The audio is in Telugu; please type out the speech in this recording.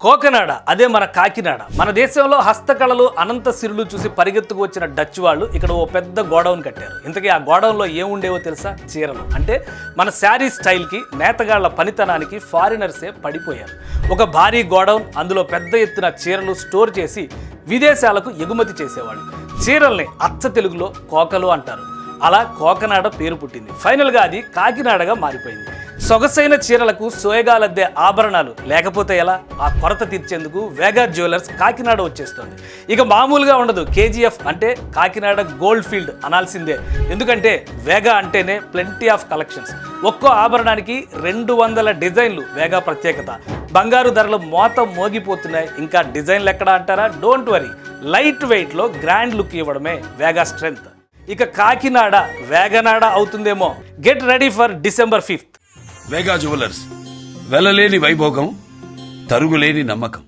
కోకనాడ అదే మన కాకినాడ. మన దేశంలో హస్తకళలు అనంత సిరులు చూసి పరిగెత్తుకు వచ్చిన డచ్ వాళ్ళు ఇక్కడ ఓ పెద్ద గోడౌన్ కట్టారు. ఇంతకీ ఆ గోడౌన్లో ఏముండేవో తెలుసా? చీరలు. అంటే మన శారీ స్టైల్కి, నేతగాళ్ల పనితనానికి ఫారినర్సే పడిపోయారు. ఒక భారీ గోడౌన్, అందులో పెద్ద ఎత్తున చీరలు స్టోర్ చేసి విదేశాలకు ఎగుమతి చేసేవాళ్ళు. చీరల్ని అచ్చ తెలుగులో కోకలు అంటారు. అలా కోకనాడ పేరు పుట్టింది. ఫైనల్గా అది కాకినాడగా మారిపోయింది. సొగసైన చీరలకు సోయగాలద్దే ఆభరణాలు లేకపోతే ఎలా? ఆ కొరత తీర్చేందుకు వేగా జ్యువెలర్స్ కాకినాడ వచ్చేస్తుంది. ఇక మామూలుగా ఉండదు. కేజీఎఫ్ అంటే కాకినాడ గోల్డ్ ఫీల్డ్ అనాల్సిందే. ఎందుకంటే వేగా అంటేనే ప్లెంటీ ఆఫ్ కలెక్షన్స్. ఒక్కో ఆభరణానికి 200 డిజైన్లు వేగా ప్రత్యేకత. బంగారు ధరలు మోత మోగిపోతున్నాయి. ఇంకా డిజైన్లు ఎక్కడా అంటారా? డోంట్ వరీ, లైట్ వెయిట్లో గ్రాండ్ లుక్ ఇవ్వడమే వేగా స్ట్రెంగ్త్. ఇక కాకినాడ వేగనాడ అవుతుందేమో. Get ready for December 5th. Vega jewellers, వెలలేని వైభోగం, తరుగులేని నమ్మకం.